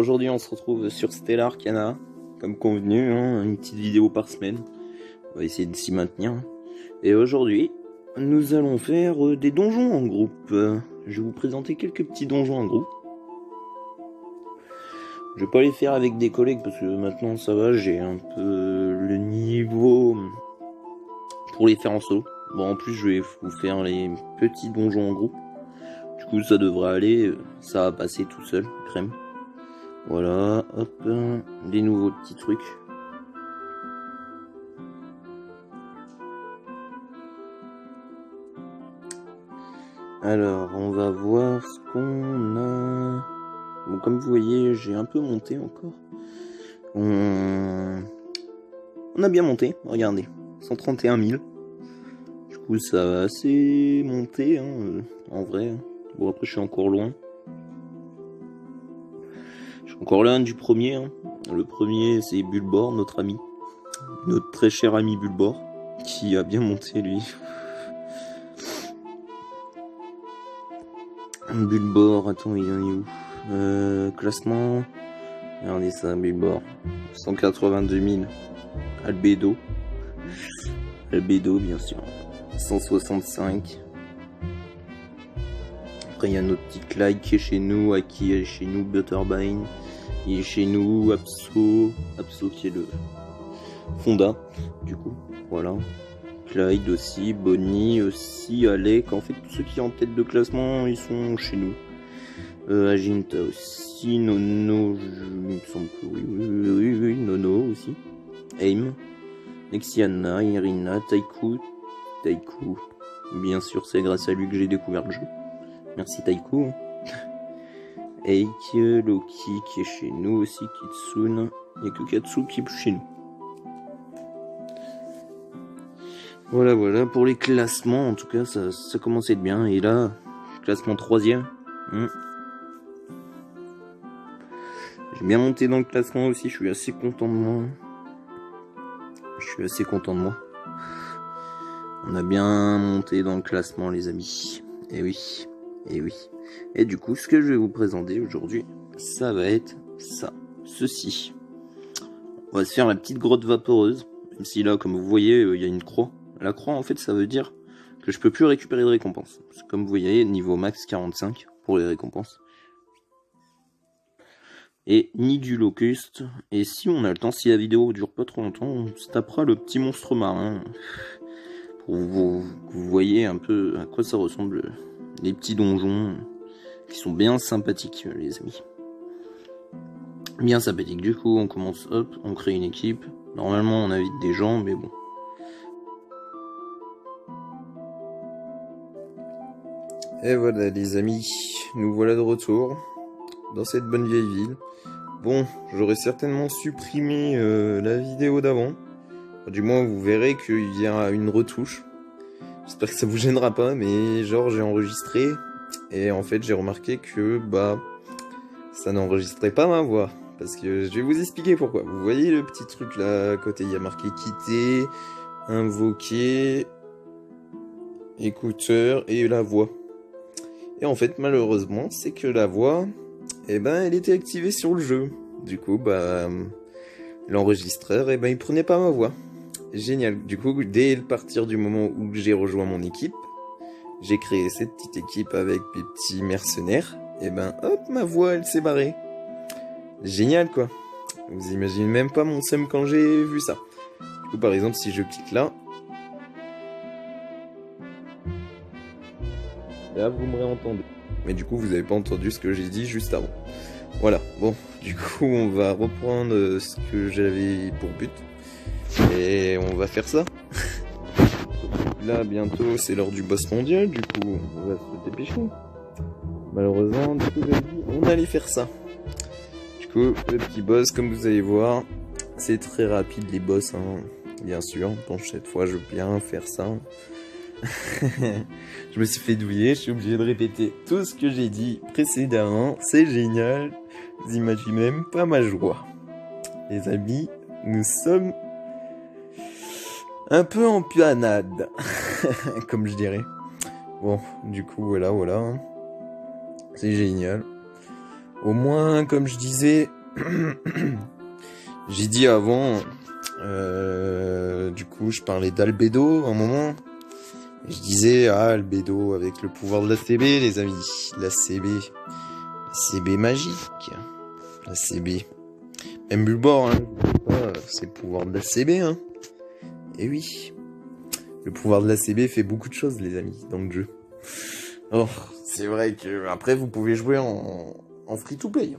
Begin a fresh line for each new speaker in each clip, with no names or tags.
aujourd'hui on se retrouve sur Stellar Arcana, comme convenu, hein, une petite vidéo par semaine. On va essayer de s'y maintenir. Et aujourd'hui, nous allons faire des donjons en groupe. Je vais vous présenter quelques petits donjons en groupe. Je vais pas les faire avec des collègues parce que maintenant ça va, j'ai un peu le niveau pour les faire en solo. Bon, en plus je vais vous faire les petits donjons en groupe. Du coup ça devrait aller, ça va passer tout seul, crème. Voilà, hop, des nouveaux petits trucs. Alors, on va voir ce qu'on a. Bon, comme vous voyez, j'ai un peu monté encore. On a bien monté, regardez, 131 000. Du coup, ça va assez monter, hein, en vrai. Bon, après, je suis encore loin. Je suis encore loin du premier. Hein. Le premier, c'est Bulbor, notre ami. Notre très cher ami Bulbor, qui a bien monté, lui. Bulbor, attends, il en est où? Classement. Regardez ça, Bulbor. 182 000. Albedo. Albedo, bien sûr. 165. Après, il y a notre petit Clyde qui est chez nous, Aki est chez nous, Butterbean. Il est chez nous, Abso. Abso qui est le Fonda, du coup. Voilà. Clyde aussi, Bonnie aussi, Alec. En fait, tous ceux qui sont en tête de classement, ils sont chez nous. Aginta aussi, Nono, il me semble que oui, Nono aussi. Aim, Nexiana, Irina, Taiku, bien sûr c'est grâce à lui que j'ai découvert le jeu. Merci Taiku. Eik, Loki qui est chez nous aussi, Kitsune, il n'y a que Katsu qui est chez nous. Voilà, pour les classements, en tout cas, ça commence à être bien. Et là, classement 3ème. J'ai bien monté dans le classement aussi, je suis assez content de moi. On a bien monté dans le classement, les amis. Et oui. Et du coup, ce que je vais vous présenter aujourd'hui, ça va être ça, ceci. On va se faire la petite grotte vaporeuse. Même si là, comme vous voyez, il y a une croix. La croix, en fait, ça veut dire que je peux plus récupérer de récompenses. Comme vous voyez, niveau max 45 pour les récompenses. Et ni du locuste. Et si on a le temps, si la vidéo dure pas trop longtemps, on se tapera le petit monstre marin. Pour que vous voyez un peu à quoi ça ressemble. Les petits donjons qui sont bien sympathiques, les amis. Bien sympathiques. Du coup, on commence, hop, on crée une équipe. Normalement, on invite des gens, mais bon. Et voilà les amis, nous voilà de retour dans cette bonne vieille ville. Bon, j'aurais certainement supprimé la vidéo d'avant. Du moins vous verrez qu'il y a une retouche. J'espère que ça vous gênera pas, mais genre j'ai enregistré et en fait j'ai remarqué que ça n'enregistrait pas ma voix. Parce que je vais vous expliquer pourquoi. Vous voyez le petit truc là à côté, il y a marqué quitter, invoquer, écouteur et la voix. Et en fait, malheureusement, c'est que la voix, elle était activée sur le jeu. Du coup, l'enregistreur, il prenait pas ma voix. Génial. Du coup, dès le partir du moment où j'ai rejoint mon équipe, j'ai créé cette petite équipe avec mes petits mercenaires. Hop, ma voix, elle s'est barrée. Génial, quoi. Vous imaginez même pas mon seum quand j'ai vu ça. Du coup, par exemple, si je clique là, là, vous me réentendez. Mais du coup, vous n'avez pas entendu ce que j'ai dit juste avant. Voilà, bon, du coup, on va reprendre ce que j'avais pour but. Et on va faire ça. Là, bientôt, c'est l'heure du boss mondial. Du coup, on va se dépêcher. Malheureusement, du coup, on allait faire ça. Du coup, le petit boss, comme vous allez voir, c'est très rapide, les boss, hein, bien sûr. Bon, cette fois, je veux bien faire ça. Je me suis fait douiller, je suis obligé de répéter tout ce que j'ai dit précédemment. C'est génial. Vous imaginez même pas ma joie. Les amis, nous sommes un peu en panade, comme je dirais. Bon, du coup, voilà. C'est génial. Au moins, comme je disais, j'ai dit avant, du coup, je parlais d'Albedo à un moment. Et je disais, Albedo avec le pouvoir de la CB, les amis. La CB. La CB magique. La CB. Même Bulbor, hein, c'est le pouvoir de la CB, hein. Et oui. Le pouvoir de la CB fait beaucoup de choses, les amis, dans le jeu. Oh, c'est vrai que après vous pouvez jouer en free-to-play.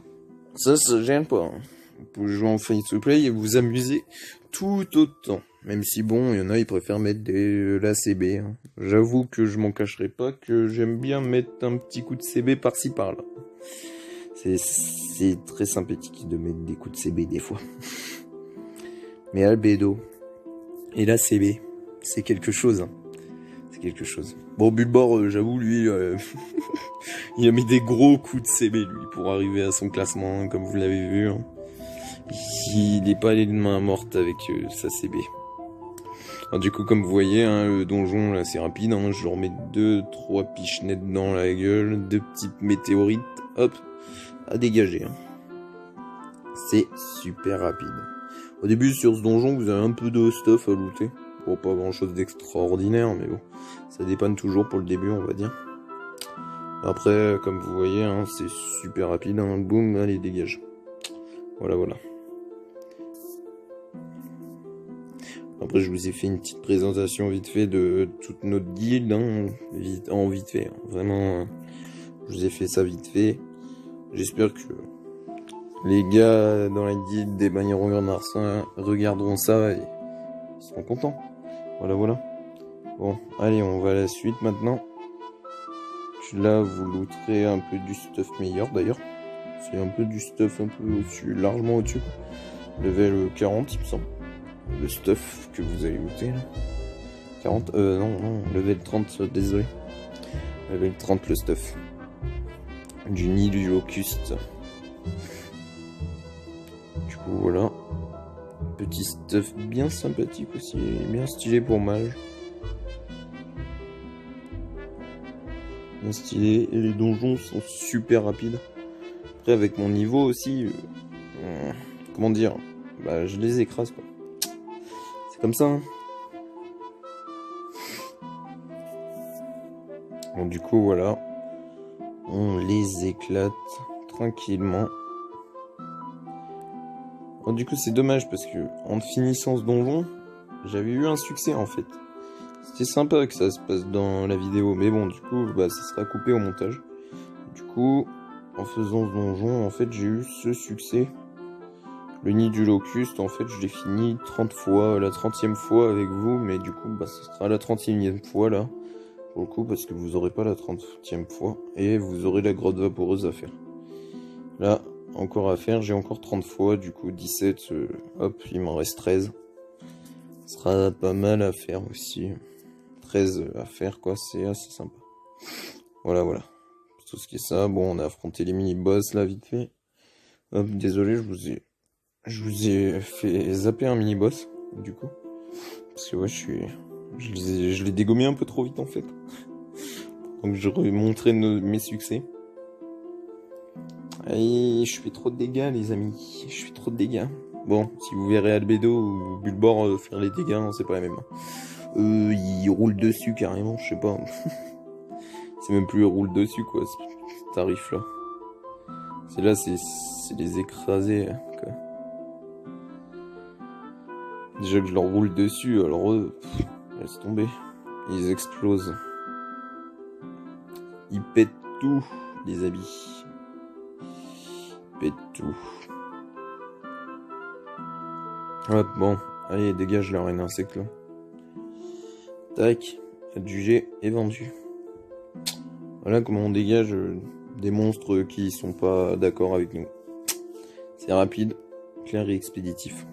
Ça gêne pas. Hein. Vous pouvez jouer en free-to-play et vous amuser tout autant. Même si bon, il y en a, ils préfèrent mettre la CB. Hein. J'avoue que je m'en cacherai pas que j'aime bien mettre un petit coup de CB par-ci par-là. C'est très sympathique de mettre des coups de CB des fois. Mais Albedo et la CB, c'est quelque chose. Hein. C'est quelque chose. Bon, Bulbor, j'avoue, lui, il a mis des gros coups de CB, lui, pour arriver à son classement, comme vous l'avez vu. Hein. Il n'est pas allé de main morte avec sa CB. Alors, du coup, comme vous voyez, hein, le donjon, là, c'est rapide. Hein, je remets 2-3 pichenettes dans la gueule, 2 petites météorites, hop, à dégager. Hein. C'est super rapide. Au début, sur ce donjon, vous avez un peu de stuff à looter. Bon, pas grand chose d'extraordinaire, mais bon, ça dépanne toujours pour le début, on va dire. Après, comme vous voyez, hein, c'est super rapide, hein, boum, allez, dégage. Voilà, voilà. Après, je vous ai fait une petite présentation vite fait de toute notre guilde, hein, vite fait. Hein. Vraiment, je vous ai fait ça vite fait. J'espère que les gars dans la guilde des bannières regarderont ça et ils seront contents. Voilà, voilà. Bon, allez, on va à la suite maintenant. Là, vous looterez un peu du stuff meilleur d'ailleurs. C'est un peu du stuff un peu au-dessus, largement au-dessus. Level 40, il me semble. Le stuff que vous allez looter là. 40, non, level 30, désolé. Level 30 le stuff. Du nid du locuste. Du coup, voilà. Petit stuff bien sympathique aussi, bien stylé pour mage. Bien stylé, et les donjons sont super rapides. Après, avec mon niveau aussi, comment dire, bah je les écrase quoi. C'est comme ça. Hein. Bon, du coup, voilà. On les éclate tranquillement. Bon, du coup, c'est dommage parce que en finissant ce donjon, j'avais eu un succès en fait. C'était sympa que ça se passe dans la vidéo, mais bon, du coup, bah, ça sera coupé au montage. Du coup, en faisant ce donjon, en fait, j'ai eu ce succès. Le nid du locuste, en fait, je l'ai fini 30 fois, la 30e fois avec vous, mais du coup, bah, ce sera la 31e fois, là. Pour le coup, parce que vous aurez pas la 30e fois, et vous aurez la grotte vaporeuse à faire. Là, encore à faire, j'ai encore 30 fois, du coup, 17, hop, il m'en reste 13. Ce sera pas mal à faire aussi. 13 à faire, quoi, c'est assez sympa. Voilà, voilà. Tout ce qui est ça, bon, on a affronté les mini-boss, là, vite fait. Hop, désolé, je vous ai fait zapper un mini-boss, du coup. Parce que ouais, je l'ai dégommé un peu trop vite, en fait. Donc je remontrerai mes succès. Allez, je fais trop de dégâts, les amis. Je fais trop de dégâts. Bon, si vous verrez Albedo ou Bulbor faire les dégâts, hein, c'est pas la même. Il roule dessus, carrément, je sais pas. C'est même plus roule dessus, quoi, ce tarif-là. C'est là, c'est les écraser, quoi. Déjà que je leur roule dessus, alors eux, laisse tomber. Ils explosent. Ils pètent tout, les habits. Ils pètent tout. Hop, bon. Allez, dégage la reine insecte, là. Tac. Adjugé et vendu. Voilà comment on dégage des monstres qui sont pas d'accord avec nous. C'est rapide, clair et expéditif.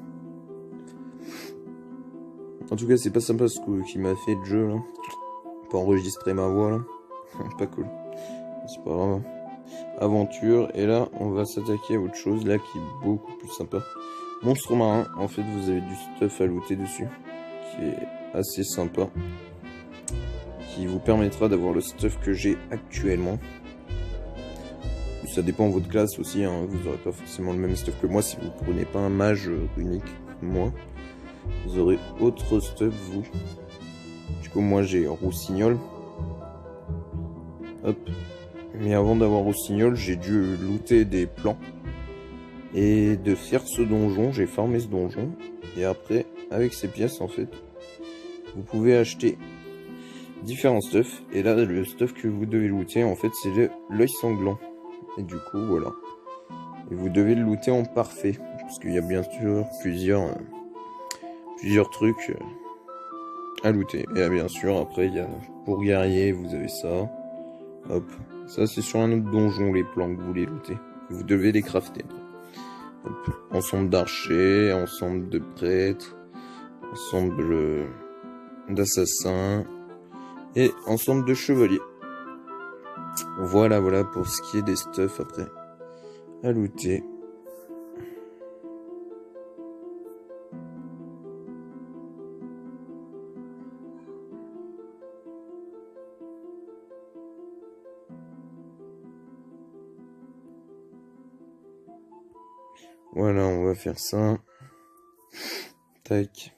En tout cas, c'est pas sympa ce qui m'a fait le jeu, là. Pas enregistrer ma voix, là. Pas cool. C'est pas grave. Aventure. Et là, on va s'attaquer à autre chose, là, qui est beaucoup plus sympa. Monstre marin. En fait, vous avez du stuff à looter dessus. Qui est assez sympa. Qui vous permettra d'avoir le stuff que j'ai actuellement. ça dépend de votre classe aussi, hein. Vous n'aurez pas forcément le même stuff que moi si vous prenez pas un mage unique comme moi. Vous aurez autre stuff, vous. Du coup, moi j'ai Rossignol. Hop. Mais avant d'avoir Rossignol, j'ai dû looter des plans. Et de faire ce donjon, j'ai farmé ce donjon. Et après, avec ces pièces, en fait, vous pouvez acheter différents stuffs. Et là, le stuff que vous devez looter, en fait, c'est l'œil sanglant. Et du coup, voilà. Et vous devez le looter en parfait. Parce qu'il y a bien sûr plusieurs trucs à looter. Et bien sûr, après, il y a pour guerrier, vous avez ça. Hop. Ça, c'est sur un autre donjon, les plans que vous voulez looter. Vous devez les crafter. Hop. Ensemble d'archers, ensemble de prêtres, ensemble d'assassins et ensemble de chevaliers. Voilà, voilà pour ce qui est des stuffs après à looter. Voilà, on va faire ça. Tac.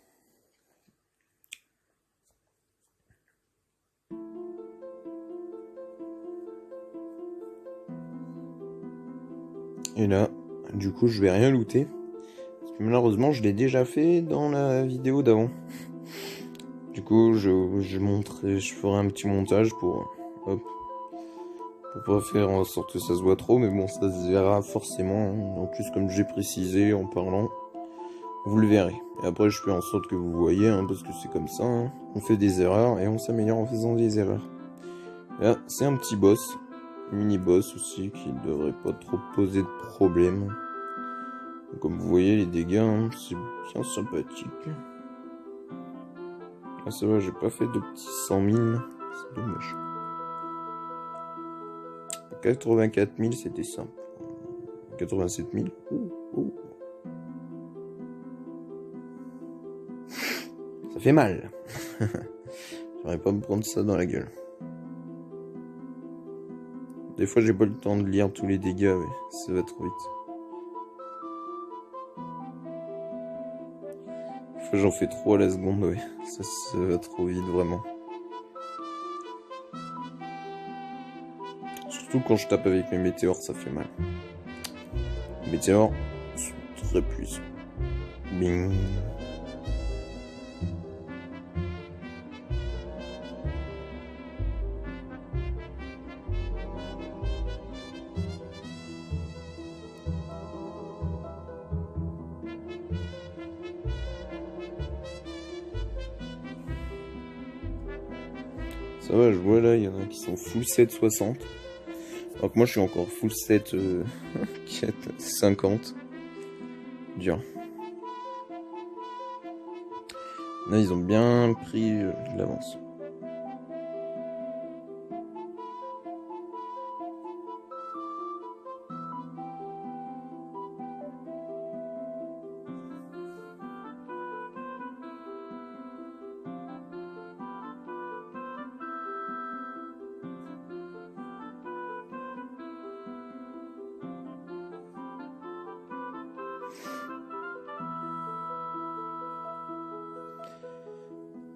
Et là, du coup, je vais rien looter. Parce que malheureusement, je l'ai déjà fait dans la vidéo d'avant. Du coup, je ferai un petit montage pour pas faire en sorte que ça se voit trop. Mais bon, ça se verra forcément. En plus, comme j'ai précisé en parlant, vous le verrez. Et après, je fais en sorte que vous voyez, hein, parce que c'est comme ça. Hein. On fait des erreurs et on s'améliore en faisant des erreurs. Là, c'est un petit boss. Mini-boss aussi, qui ne devrait pas trop poser de problème. Comme vous voyez, les dégâts, hein, c'est bien sympathique. Ah, ça va, j'ai pas fait de petits 100 000. C'est dommage. 84 000, c'était simple. 87 000. Ça fait mal. J'aurais pas me prendre ça dans la gueule. Des fois, j'ai pas le temps de lire tous les dégâts, mais ça va trop vite. Des fois, j'en fais 3 à la seconde, ouais. Ça va trop vite, vraiment. Surtout quand je tape avec mes météores, ça fait mal. Les météores sont très puissants. Bing. Ça va, je vois là, il y en a qui sont full 760. Alors que moi je suis encore full 7 50. Dur. Là ils ont bien pris de l'avance.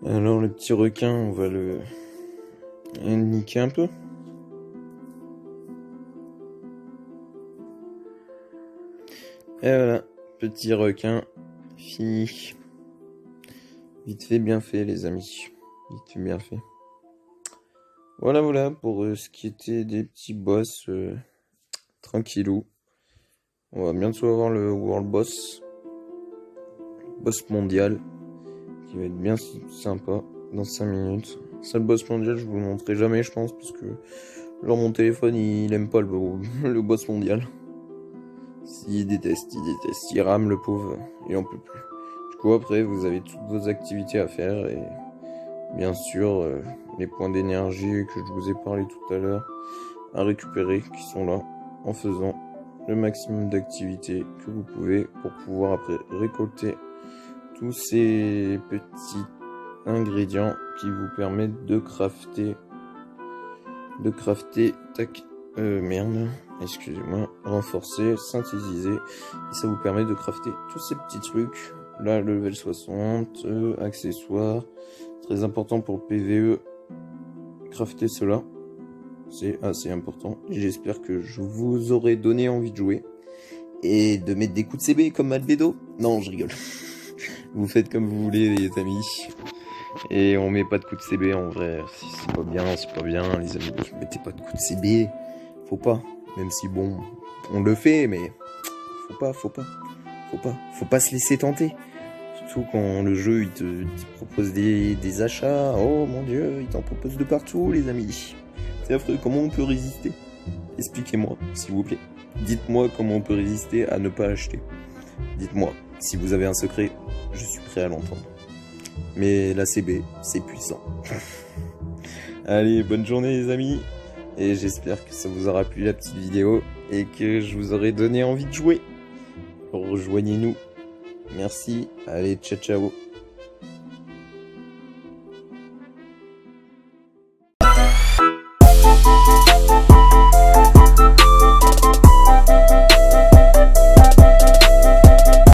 Alors le petit requin, on va le niquer un peu. Et voilà, petit requin fini. Vite fait, bien fait les amis. Vite fait, bien fait. Voilà, voilà pour ce qui était des petits boss tranquillou. On va bientôt avoir le World Boss. Boss mondial. Qui va être bien sympa dans 5 minutes. Ça, le boss mondial, je vous le montrerai jamais, je pense, parce que genre mon téléphone, il aime pas le boss mondial. Il déteste, il rame le pauvre, il en peut plus. Du coup, après, vous avez toutes vos activités à faire et bien sûr, les points d'énergie que je vous ai parlé tout à l'heure à récupérer qui sont là en faisant le maximum d'activités que vous pouvez pour pouvoir après récolter tous ces petits ingrédients qui vous permettent de crafter tac, merde, excusez-moi, renforcer, synthétiser, et ça vous permet de crafter tous ces petits trucs. Là, le level 60, accessoires, très important pour le PVE, crafter cela, c'est assez important, et j'espère que je vous aurai donné envie de jouer, et de mettre des coups de CB comme Albedo. Non, je rigole, vous faites comme vous voulez les amis. Et on met pas de coups de CB en vrai, si c'est pas bien, les amis, mettez pas de coups de CB, faut pas, même si bon, on le fait, mais faut pas se laisser tenter, surtout quand le jeu il te propose des achats, oh mon dieu, il t'en propose de partout les amis, c'est affreux, comment on peut résister? Expliquez-moi, s'il vous plaît, dites-moi comment on peut résister à ne pas acheter, dites-moi, si vous avez un secret, je suis prêt à l'entendre. Mais la CB, c'est puissant. Allez, bonne journée les amis. Et j'espère que ça vous aura plu la petite vidéo. Et que je vous aurai donné envie de jouer. Rejoignez-nous. Merci. Allez, ciao ciao.